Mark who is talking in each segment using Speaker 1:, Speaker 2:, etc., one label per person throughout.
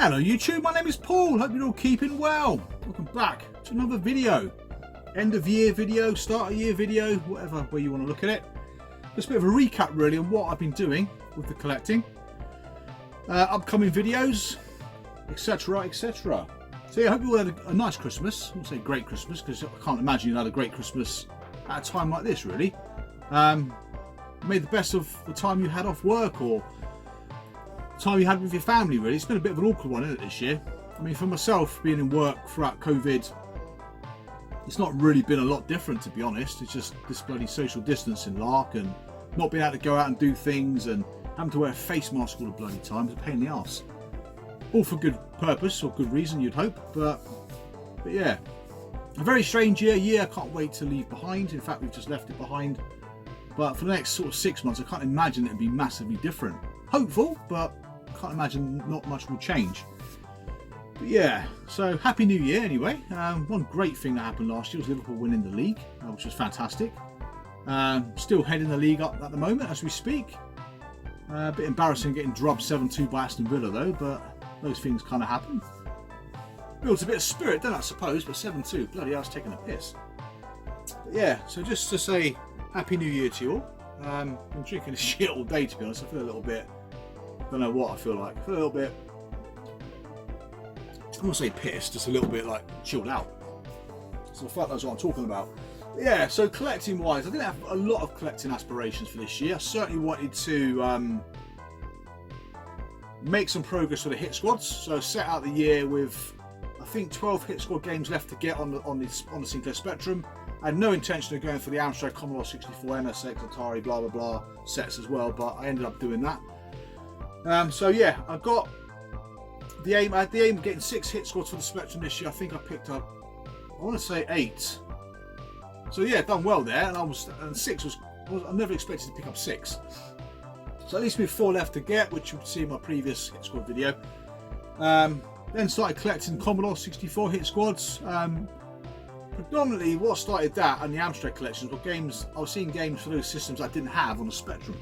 Speaker 1: Hello YouTube, my name is Paul, hope you're all keeping well. Welcome back to another video. End of year video, start of year video, whatever way you want to look at it. Just a bit of a recap really on what I've been doing with the collecting. Upcoming videos, etc, etc. So yeah, I hope you all had a nice Christmas. I won't say great Christmas because I can't imagine you had a great Christmas at a time like this really. Made the best of the time you had off work or time you had with your family really. It's been a bit of an awkward one, isn't it, this year? I mean, for myself, being in work throughout COVID, it's not really been a lot different, to be honest. It's just this bloody social distancing lark and not being able to go out and do things and having to wear a face mask all the bloody time. It's a pain in the arse. All for good purpose or good reason, you'd hope, but yeah. A very strange year I can't wait to leave behind. In fact, we've just left it behind. But for the next sort of 6 months, I can't imagine it'd be massively different. Hopeful, but can't imagine not much will change. But yeah, so happy new year anyway. One great thing that happened last year was Liverpool winning the league, which was fantastic. Still heading the league up at the moment as we speak. A bit embarrassing getting drubbed 7-2 by Aston Villa though, but those things kind of happen. Builds a bit of spirit, don't I suppose, but 7-2, bloody hell, it's taking a piss. But yeah, so just to say happy new year to you all. I'm drinking this shit all day, to be honest. I feel a little bit, don't know what I feel like. I feel a little bit, I won't say pissed, just a little bit like chilled out. So the fuck knows what I'm talking about. But yeah, so collecting wise, I didn't have a lot of collecting aspirations for this year. I certainly wanted to make some progress for the hit squads. So set out the year with, I think, 12 hit squad games left to get on the Sinclair Spectrum. I had no intention of going for the Amstrad Commodore 64, MSX, Atari, blah blah blah sets as well, but I ended up doing that. So yeah, I got the aim. I had the aim of getting 6 hit squads for the Spectrum this year. I think I picked up, I want to say 8. So yeah, done well there. And 6 was I never expected to pick up 6. So at least we have 4 left to get, which you can see in my previous hit squad video. Then started collecting Commodore 64 hit squads. Predominantly what started that and the Amstrad collections were games. I was seeing games for those systems I didn't have on the Spectrum,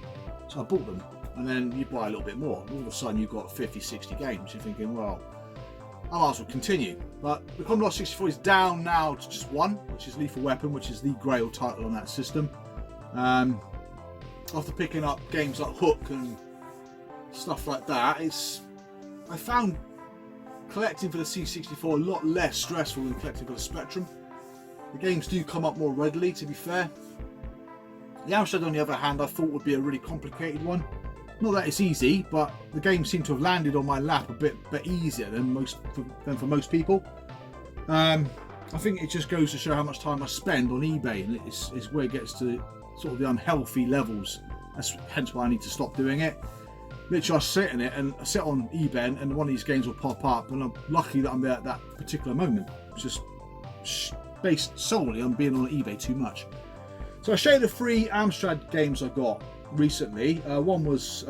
Speaker 1: so I bought them. And then you buy a little bit more. All of a sudden you've got 50, 60 games. You're thinking, well, I might as well continue. But the Commodore 64 is down now to just 1, which is Lethal Weapon, which is the Grail title on that system. After picking up games like Hook and stuff like that, I found collecting for the C64 a lot less stressful than collecting for the Spectrum. The games do come up more readily, to be fair. The Amstrad, on the other hand, I thought would be a really complicated one. Not that it's easy, but the game seemed to have landed on my lap a bit easier than for most people. I think it just goes to show how much time I spend on eBay, and it's where it gets to sort of the unhealthy levels. That's hence why I need to stop doing it. Literally, I sit in it and I sit on eBay, and one of these games will pop up, and I'm lucky that I'm there at that particular moment. It's just based solely on being on eBay too much. So I show you the 3 Amstrad games I got recently. One was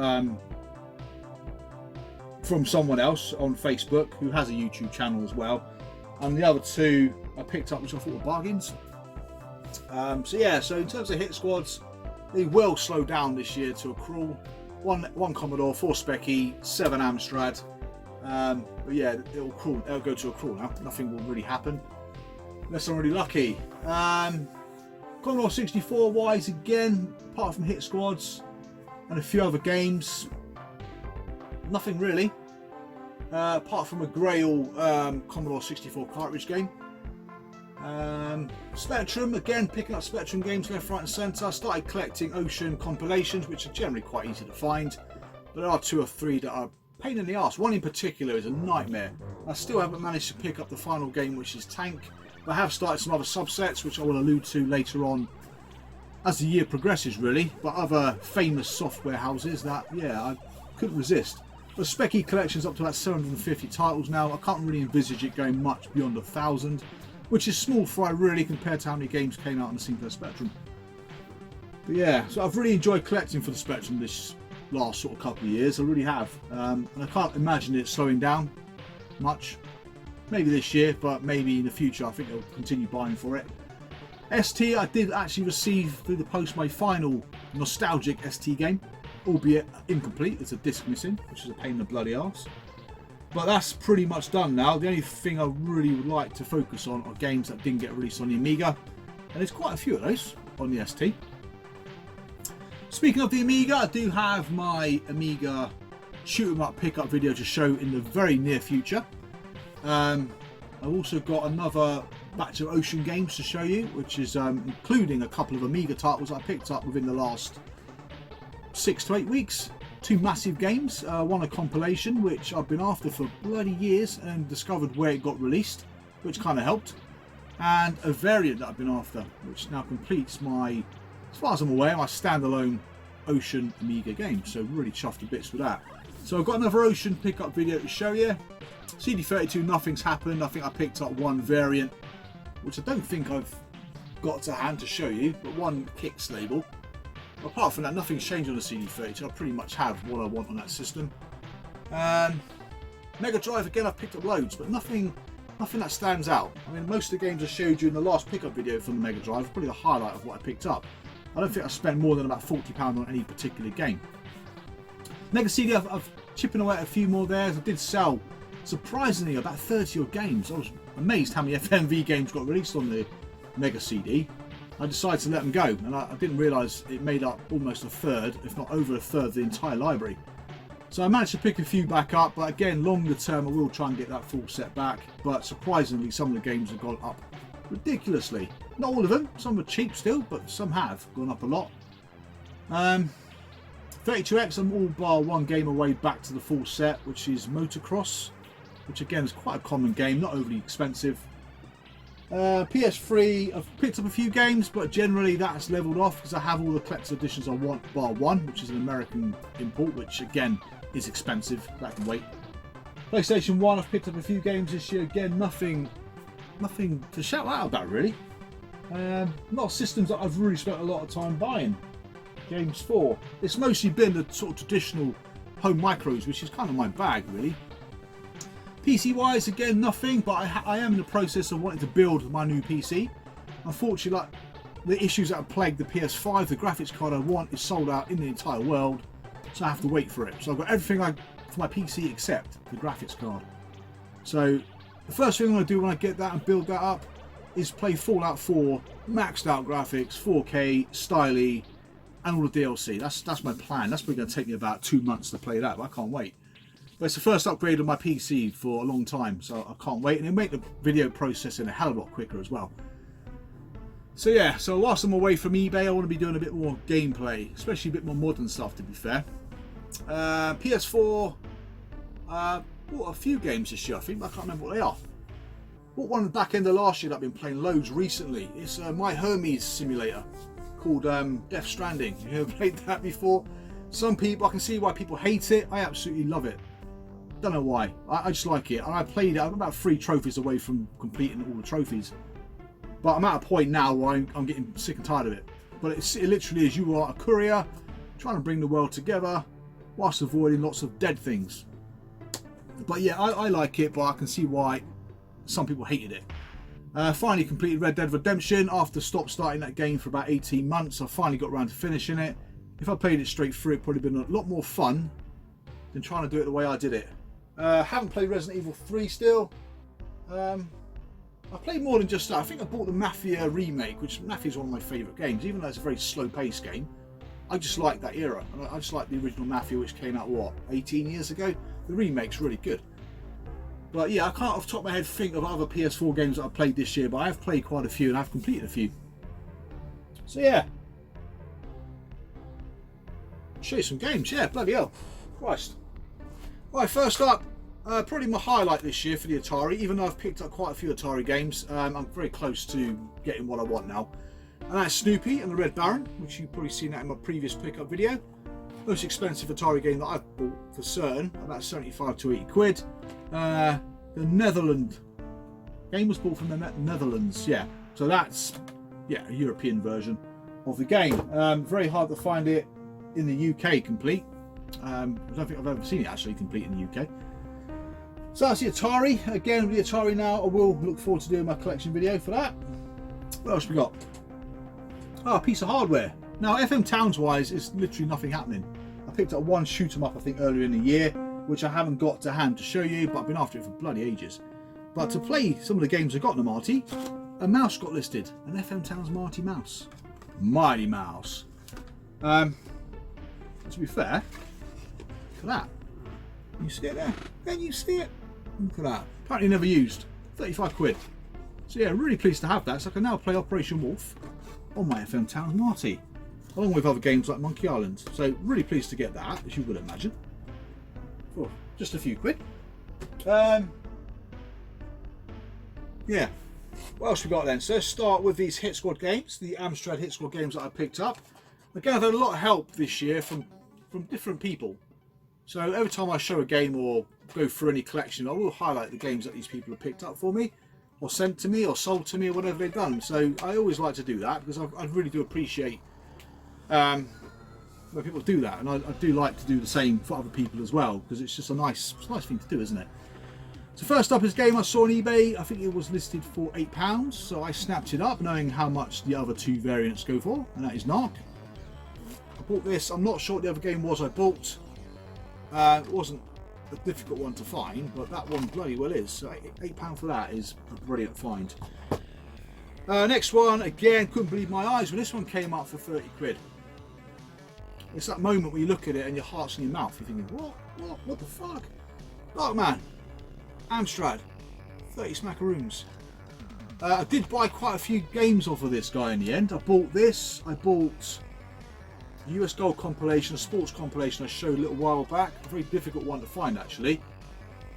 Speaker 1: from someone else on Facebook who has a YouTube channel as well, and the other 2 I picked up which I thought were bargains. So yeah, so in terms of hit squads, they will slow down this year to a crawl. One Commodore, 4 Speccy, 7 Amstrad. But yeah, it'll go to a crawl now. Nothing will really happen unless I'm really lucky. Commodore 64 wise, again, apart from hit squads and a few other games, nothing really. Apart from a Grail Commodore 64 cartridge game. Spectrum, again, picking up Spectrum games left, right and centre. I started collecting Ocean compilations, which are generally quite easy to find, but there are 2 or 3 that are a pain in the arse. One in particular is a nightmare. I still haven't managed to pick up the final game, which is Tank. I have started some other subsets, which I will allude to later on as the year progresses really, but other famous software houses that, yeah, I couldn't resist. The Specky collection's up to about 750 titles now. I can't really envisage it going much beyond 1,000, which is small fry really compared to how many games came out on the Sinclair Spectrum. But yeah, so I've really enjoyed collecting for the Spectrum this last sort of couple of years. I really have, and I can't imagine it slowing down much. Maybe this year, but maybe in the future I think I'll continue buying for it. ST, I did actually receive through the post my final nostalgic ST game, albeit incomplete. There's a disc missing, which is a pain in the bloody arse. But that's pretty much done now. The only thing I really would like to focus on are games that didn't get released on the Amiga, and there's quite a few of those on the ST. Speaking of the Amiga, I do have my Amiga shoot 'em up pickup video to show in the very near future. I've also got another batch of Ocean games to show you, which is including a couple of Amiga titles I picked up within the last 6 to 8 weeks. 2 massive games, one a compilation which I've been after for bloody years and discovered where it got released, which kind of helped, and a variant that I've been after, which now completes my, as far as I'm aware, my standalone Ocean Amiga game. So really chuffed to bits with that. So I've got another Ocean pickup video to show you. CD32, nothing's happened. I think I picked up one variant, which I don't think I've got to hand to show you, but one Kix label. Apart from that, nothing's changed on the CD32. I pretty much have what I want on that system. Mega Drive, again, I've picked up loads, but nothing that stands out. I mean, most of the games I showed you in the last pickup video from the Mega Drive are probably the highlight of what I picked up. I don't think I spent more than about £40 on any particular game. Mega CD, I've chipping away at a few more there. I did sell, surprisingly, about 30 odd games. I was amazed how many FMV games got released on the Mega CD. I decided to let them go, and I didn't realise it made up almost a third, if not over a third, of the entire library. So I managed to pick a few back up, but again, longer term I will try and get that full set back. But surprisingly, some of the games have gone up ridiculously. Not all of them, some are cheap still, but some have gone up a lot. 32X, I'm all bar one game away back to the full set, which is Motocross, which again is quite a common game, not overly expensive. PS3, I've picked up a few games, but generally that's leveled off because I have all the collector's editions I want, bar one, which is an American import, which again is expensive. That can wait. PlayStation 1, I've picked up a few games this year. Again, nothing to shout out about really. Not systems that I've really spent a lot of time buying games for. It's mostly been the sort of traditional home micros, which is kind of my bag really. PC wise, again, nothing, but I am in the process of wanting to build my new PC. Unfortunately, like the issues that have plagued the PS5, the graphics card I want is sold out in the entire world, so I have to wait for it. So I've got everything for my PC except the graphics card. So the first thing I'm going to do when I get that and build that up is play Fallout 4, maxed out graphics, 4K, styly, and all the DLC. That's my plan. That's probably going to take me about 2 months to play that, but I can't wait. But it's the first upgrade of my PC for a long time, so I can't wait, and it'll make the video processing a hell of a lot quicker as well. So yeah, so whilst I'm away from eBay, I want to be doing a bit more gameplay, especially a bit more modern stuff to be fair. PS4, bought a few games this year I think, but I can't remember what they are. Bought one at the back end of last year that I've been playing loads recently. It's My Hermes simulator called Death Stranding. You ever played that before? Some people, I can see why people hate it. I absolutely love it. Don't know why. I just like it. And I played it. I'm about 3 trophies away from completing all the trophies. But I'm at a point now where I'm getting sick and tired of it. But it literally is, you are a courier trying to bring the world together whilst avoiding lots of dead things. But yeah, I like it, but I can see why some people hated it. Finally completed Red Dead Redemption after starting that game for about 18 months. I finally got around to finishing it. If I played it straight through, it'd probably been a lot more fun than trying to do it the way I did it. Haven't played Resident Evil 3 still. I played more than just that. I think I bought the Mafia remake, which Mafia is one of my favourite games, even though it's a very slow-paced game. I just like that era. I just like the original Mafia, which came out, what, 18 years ago? The remake's really good. But yeah, I can't off the top of my head think of other PS4 games that I've played this year, but I have played quite a few and I've completed a few. So yeah. Show you some games, yeah, bloody hell. Christ. Right, first up, probably my highlight this year for the Atari, even though I've picked up quite a few Atari games. I'm very close to getting what I want now. And that's Snoopy and the Red Baron, which you've probably seen that in my previous pickup video. Most expensive Atari game that I've bought for certain, about 75 to 80 quid. The Netherlands game was bought from the Netherlands, yeah. So that's, yeah, a European version of the game. Very hard to find it in the UK complete. I don't think I've ever seen it actually complete in the UK. So that's the Atari. Again, with the Atari now, I will look forward to doing my collection video for that. What else we got? Oh, a piece of hardware. Now, FM Towns wise, it's literally nothing happening. I picked up one shoot 'em up, I think, earlier in the year, which I haven't got to hand to show you, but I've been after it for bloody ages. But to play some of the games I got in the Marty, a mouse got listed, an FM Towns Marty mouse. Mighty Mouse. To be fair, look at that. Can you see it there? Can you see it? Look at that. Apparently never used. 35 quid. So yeah, really pleased to have that. So I can now play Operation Wolf on my FM Towns Marty, along with other games like Monkey Island. So really pleased to get that, as you would imagine, for just a few quid. Yeah. What else we got then? So let's start with these Hit Squad games, the Amstrad Hit Squad games that I picked up. Again, I've had a lot of help this year from different people. So every time I show a game or go through any collection, I will highlight the games that these people have picked up for me, or sent to me, or sold to me, or whatever they've done. So I always like to do that because I really do appreciate when people do that, and I do like to do the same for other people as well, because it's just a nice thing to do, isn't it? So first up is a game I saw on eBay. I think it was listed for £8, so I snapped it up, knowing how much the other two variants go for, and that is Narc. I bought this. I'm not sure what the other game was I bought. It wasn't a difficult one to find, but that one bloody well is. So £8 for that is a brilliant find. Next one, again, couldn't believe my eyes when this one came up for 30 quid. It's that moment when you look at it and your heart's in your mouth. You're thinking, what the fuck? Darkman, Amstrad, 30 smackaroons. I did buy quite a few games off of this guy in the end. I bought this. I bought a US Gold compilation, a sports compilation I showed a little while back. A very difficult one to find, actually.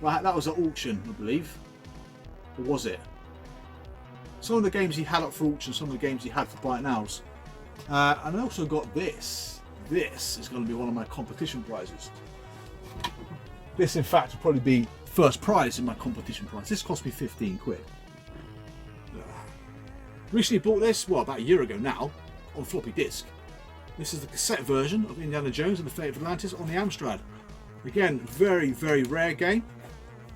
Speaker 1: Well, that was at auction, I believe. Or was it? Some of the games he had up for auction, some of the games he had for buy it nows. And I also got this. This is going to be one of my competition prizes. This, in fact, will probably be first prize in my competition prize. This cost me 15 quid. Recently bought this, well, about a year ago now, on floppy disk. This is the cassette version of Indiana Jones and the Fate of Atlantis on the Amstrad. Again, very, very rare game.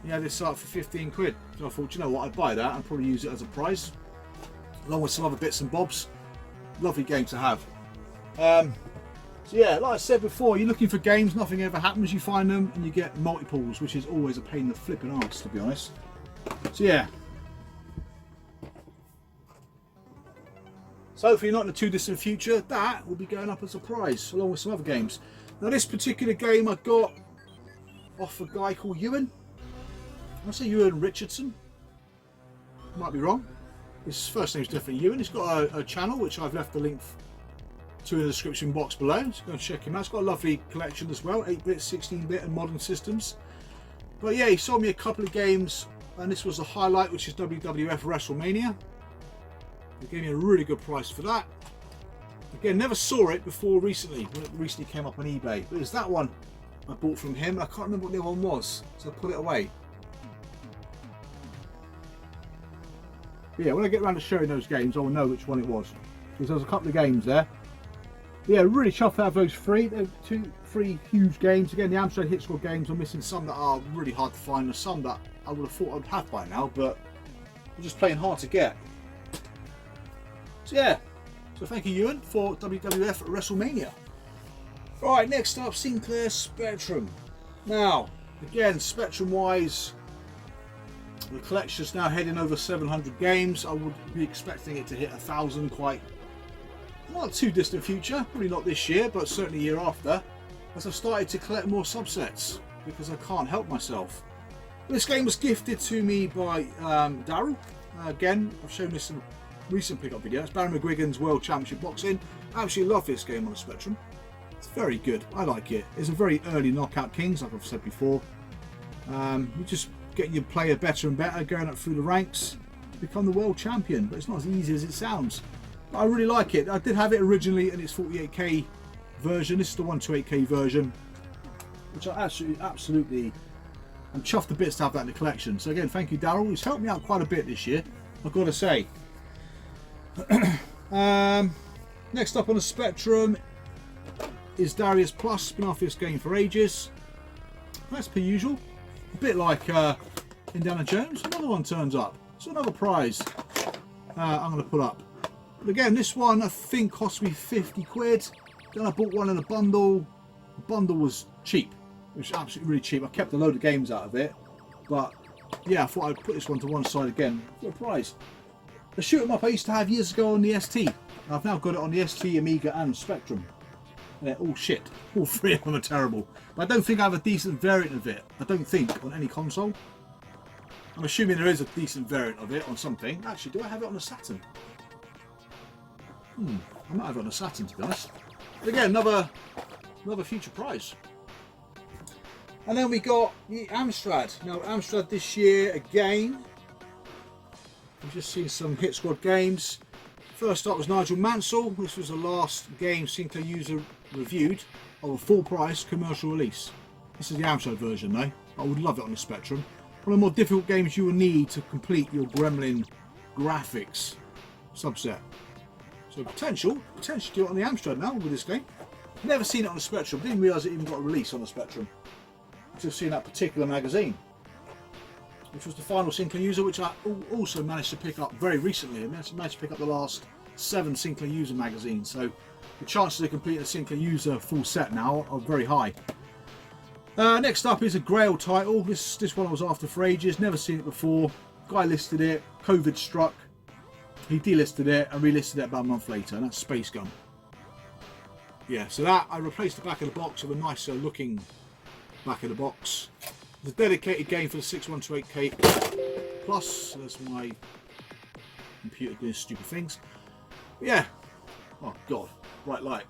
Speaker 1: Yeah, this up for 15 quid. So I thought, you know what, I'd buy that and probably use it as a prize, along with some other bits and bobs. Lovely game to have. So yeah, like I said before, you're looking for games, nothing ever happens, you find them and you get multiples, which is always a pain in the flipping arse, to be honest. So yeah. So hopefully not in the too distant future, that will be going up as a prize, along with some other games. Now this particular game I got off a guy called Ewan. I say Ewan Richardson. Might be wrong. His first name's definitely Ewan. He's got a channel, which I've left the link to in the description box below, so go and check him out. It's got a lovely collection as well, 8-bit, 16-bit and modern systems. But yeah, he sold me a couple of games, and this was the highlight, which is WWF WrestleMania. He gave me a really good price for that. Again, never saw it before recently, when it recently came up on eBay. But it's that one I bought from him, and I can't remember what the other one was, so I put it away. But yeah, when I get around to showing those games, I will know which one it was, because there's a couple of games there. Yeah, really chuffed to have those three. They're three huge games. Again, the Amstrad Hit Squad games, I'm missing some that are really hard to find. There's some that I would have thought I'd have by now, but they're just playing hard to get. So yeah, so thank you, Ewan, for WWF WrestleMania. Alright, next up, Sinclair Spectrum. Now, again, Spectrum-wise, the collection's now heading over 700 games. I would be expecting it to hit 1,000 quite not too distant future, probably not this year, but certainly year after, as I've started to collect more subsets, because I can't help myself. This game was gifted to me by Daryl. Again, I've shown this in a recent pickup video. It's Barry McGuigan's World Championship Boxing. I absolutely love this game on the Spectrum. It's very good. I like it. It's a very early Knockout Kings, like I've said before. You just get your player better and better, going up through the ranks, become the world champion. But it's not as easy as it sounds. I really like it. I did have it originally in its 48k version. This is the 128k version, which I absolutely am chuffed to bits to have that in the collection. So again, thank you, Daryl. He's helped me out quite a bit this year, I've got to say. Next up on the Spectrum is Darius Plus. Been after this game for ages. That's per usual. A bit like Indiana Jones. Another one turns up. So another prize I'm going to put up. But again, this one I think cost me 50 quid. Then I bought one in a bundle. The bundle was cheap. which is absolutely really cheap. I kept a load of games out of it, but yeah, I thought I'd put this one to one side again for a prize. The shoot 'em up I used to have years ago on the ST. I've now got it on the ST, Amiga and Spectrum. And they're all shit. All three of them are terrible. But I don't think I have a decent variant of it. I don't think on any console. I'm assuming there is a decent variant of it on something. Actually, do I have it on a Saturn? I might have it on a Saturn, to be honest. But again, another future prize. And then we got the Amstrad. Now Amstrad this year again. We've just seen some Hit Squad games. First up was Nigel Mansell. This was the last game Sinclair user reviewed of a full price commercial release. This is the Amstrad version though. I would love it on the Spectrum. One of the more difficult games you will need to complete your Gremlin graphics subset. So potential to do it on the Amstrad now with this game. Never seen it on the Spectrum. Didn't realise it even got a release on the Spectrum. Just seen that particular magazine, which was the final Sinclair user, which I also managed to pick up very recently. I managed to pick up the last 7 Sinclair user magazines, so the chances of completing a Sinclair user full set now are very high. Next up is a Grail title. This one I was after for ages, never seen it before. Guy listed it, COVID struck, he delisted it and relisted it about a month later, and that's Space Gun. Yeah, so that I replaced the back of the box with a nicer looking back of the box. The dedicated game for the 6128K Plus. So that's my computer doing stupid things. But yeah. Oh god, bright light.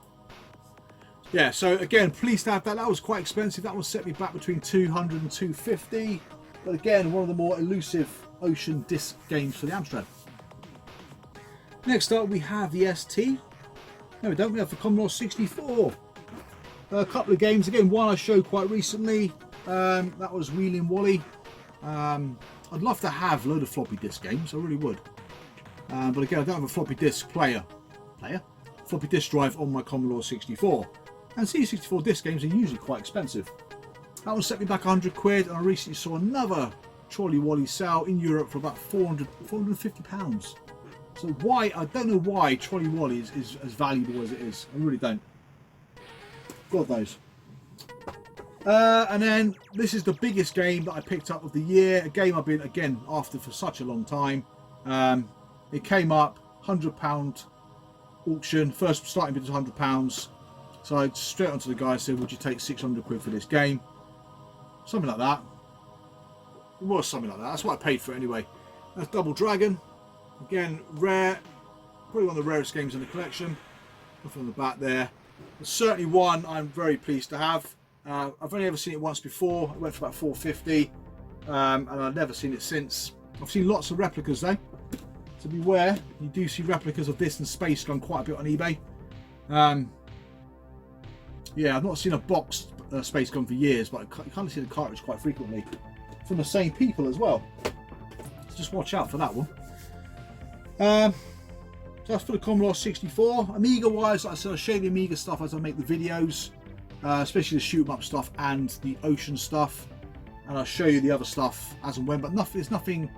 Speaker 1: Yeah, so again, pleased to have that. That was quite expensive. That one set me back between 200 and 250. But again, one of the more elusive Ocean disc games for the Amstrad. Next up, we have the ST. No, we don't. We have the Commodore 64. A couple of games. Again, one I showed quite recently. That was Wheeling Wally. I'd love to have a load of floppy disk games. I really would. But again, I don't have a floppy disk floppy disk drive on my Commodore 64. And C64 disc games are usually quite expensive. That one set me back 100 quid, and I recently saw another Trolley Wally sale in Europe for about 450 pounds. So why, I don't know why Trolley Wally is as valuable as it is. I really don't. God knows. And then this is the biggest game that I picked up of the year. A game I've been again after for such a long time. It came up £100 auction. First starting bid was £100. So I straight onto the guy and said, "Would you take 600 quid for this game?" Something like that. It was something like that. That's what I paid for it anyway. That's Double Dragon. Again, rare. Probably one of the rarest games in the collection. Nothing on the back there. But certainly one I'm very pleased to have. I've only ever seen it once before. It went for about 450, and I've never seen it since. I've seen lots of replicas though, so beware. You do see replicas of this and Space Gun quite a bit on eBay. Yeah, I've not seen a boxed Space Gun for years, but I kind of see the cartridge quite frequently from the same people as well. So just watch out for that one. So that's for the Commodore 64. Amiga wise, like I said, I'll show you the Amiga stuff as I make the videos, especially the shoot 'em up stuff and the Ocean stuff, and I'll show you the other stuff as and when, but there's nothing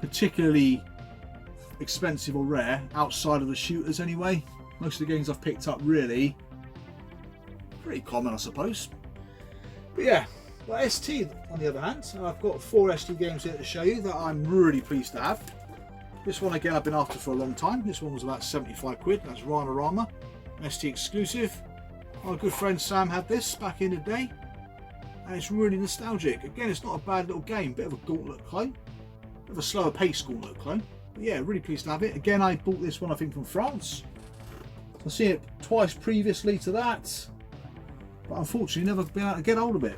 Speaker 1: particularly expensive or rare outside of the shooters anyway. Most of the games I've picked up really pretty common, I suppose. But yeah, but ST on the other hand, I've got 4 ST games here to show you that I'm really pleased to have. This one again I've been after for a long time. This one was about 75 quid. That's Rana-Rama, ST exclusive. My good friend Sam had this back in the day, and it's really nostalgic. Again, it's not a bad little game. Bit of a Gauntlet clone, bit of a slower pace Gauntlet clone. But yeah, really pleased to have it. Again, I bought this one I think from France. I've seen it twice previously to that, but unfortunately never been able to get hold of it.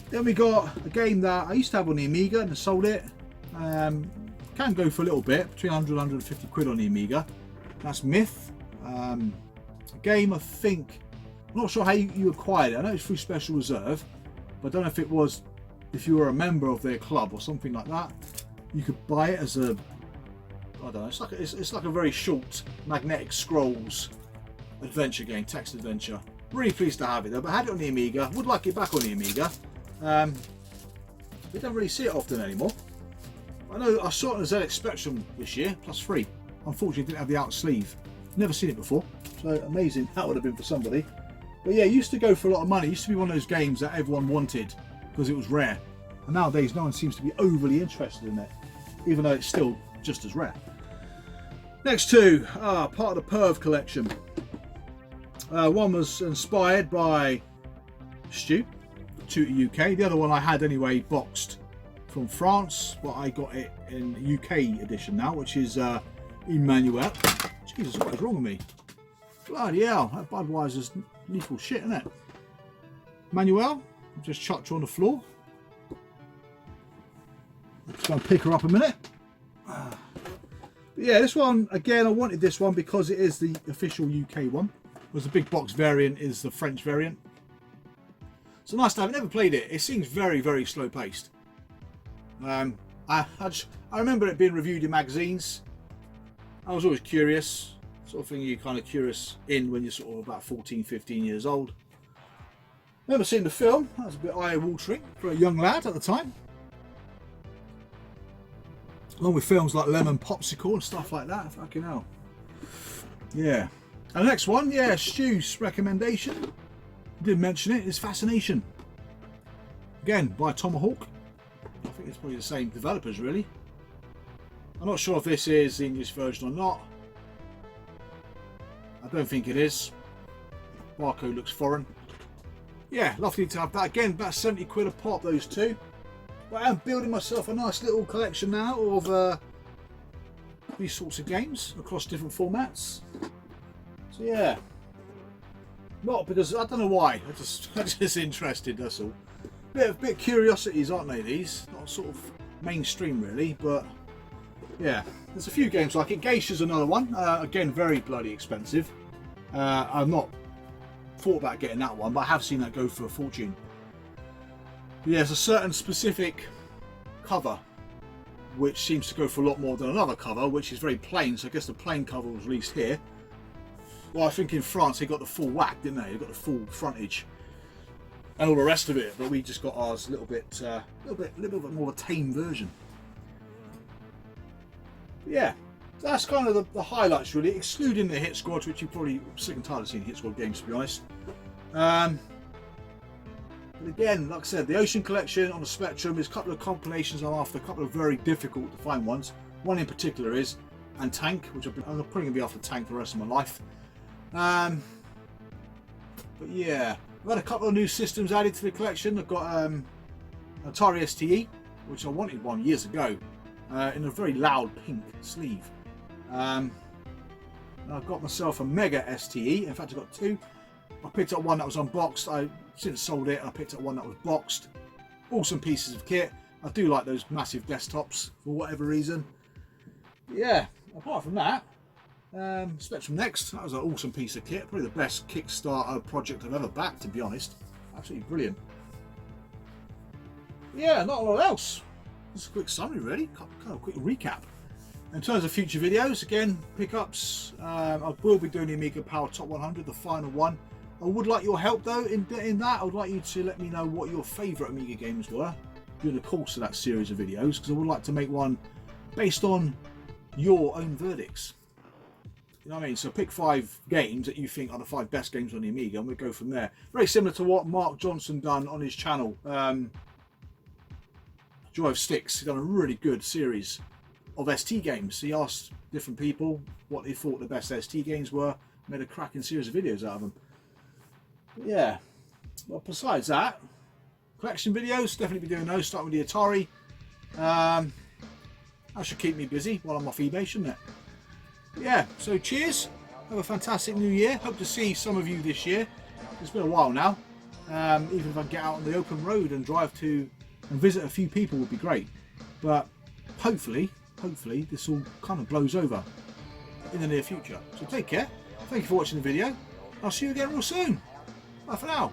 Speaker 1: Then we got a game that I used to have on the Amiga and I sold it. Can go for a little bit, between 100 and 150 quid on the Amiga. That's Myth. A game I think, I'm not sure how you acquired it. I know it's through Special Reserve, but I don't know if it was, if you were a member of their club or something like that, you could buy it as a, I don't know, it's like a very short Magnetic Scrolls adventure game, text adventure. Really pleased to have it though, but I had it on the Amiga, would like it back on the Amiga. We don't really see it often anymore. I know I saw it on the ZX Spectrum this year, +3. Unfortunately, didn't have the out sleeve. Never seen it before, so amazing that would have been for somebody. But yeah, it used to go for a lot of money. It used to be one of those games that everyone wanted because it was rare. And nowadays, no one seems to be overly interested in it, even though it's still just as rare. Next two are part of the Perv collection. One was inspired by Stu, Tutor UK. The other one I had anyway, boxed from France, but I got it in UK edition now, which is Emmanuel. Jesus, what is wrong with me? Bloody hell, that Budweiser's lethal shit, isn't it? Emmanuel, just chucked her on the floor. Just going to pick her up a minute. But yeah, this one, again, I wanted this one because it is the official UK one. Whereas the big box variant is the French variant. So nice to have. I've never played it. It seems very, very slow paced. I remember it being reviewed in magazines. I was always curious. Sort of thing you're kind of curious in when you're sort of about 14, 15 years old. Never seen the film. That was a bit eye-watering for a young lad at the time. Along with films like Lemon Popsicle and stuff like that. Fucking hell. Yeah. And the next one, yeah, Stu's recommendation. Didn't mention it, is Fascination. Again, by Tomahawk. I think it's probably the same developers, really. I'm not sure if this is the English version or not. I don't think it is. Barcode looks foreign. Yeah, lovely to have that. Again, about 70 quid a pop, those two. But I am building myself a nice little collection now of these sorts of games across different formats. So yeah, not because I don't know why. I'm just interested. That's all. Bit curiosities, aren't they? These not sort of mainstream really, but yeah, there's a few games like it. Geisha's another one. Again, very bloody expensive. I've not thought about getting that one, but I have seen that go for a fortune. But yeah, there's a certain specific cover which seems to go for a lot more than another cover, which is very plain. So I guess the plain cover was released here. Well, I think in France they got the full whack, didn't they? They got the full frontage and all the rest of it, but we just got ours a little bit more of a tame version. But yeah, so that's kind of the highlights really, excluding the Hit Squad, which you're probably sick and tired of seeing Hit Squad games, to be honest. But again, like I said, the Ocean Collection on the Spectrum, there's a couple of compilations I'm after, a couple of very difficult to find ones. One in particular is and Tank, which I'm probably going to be after Tank for the rest of my life. But yeah, I've had a couple of new systems added to the collection. I've got Atari STE, which I wanted one years ago, in a very loud pink sleeve. And I've got myself a Mega STE. In fact, I've got two. I picked up one that was unboxed. I since sold it, and I picked up one that was boxed. Awesome pieces of kit. I do like those massive desktops for whatever reason. Yeah, apart from that, Spectrum Next, that was an awesome piece of kit. Probably the best Kickstarter project I've ever backed, to be honest. Absolutely brilliant. Yeah, not a lot else. Just a quick summary really, kind of a quick recap. In terms of future videos, again, pickups, I will be doing the Amiga Power Top 100, the final one. I would like your help though in that. I would like you to let me know what your favourite Amiga games were during the course of that series of videos, because I would like to make one based on your own verdicts. You know what I mean? So pick 5 games that you think are the 5 best games on the Amiga, and we'll go from there. Very similar to what Mark Johnson done on his channel, Joy of Sticks. He's done a really good series of ST games. He asked different people what they thought the best ST games were, made a cracking series of videos out of them. But yeah, well, besides that, collection videos, definitely be doing those, starting with the Atari. That should keep me busy while I'm off eBay, shouldn't it? But yeah, so cheers, have a fantastic new year. Hope to see some of you this year. It's been a while now. Even if I get out on the open road and drive to and visit a few people would be great. But hopefully this all kind of blows over in the near future. So take care. Thank you for watching the video. I'll see you again real soon. Bye for now.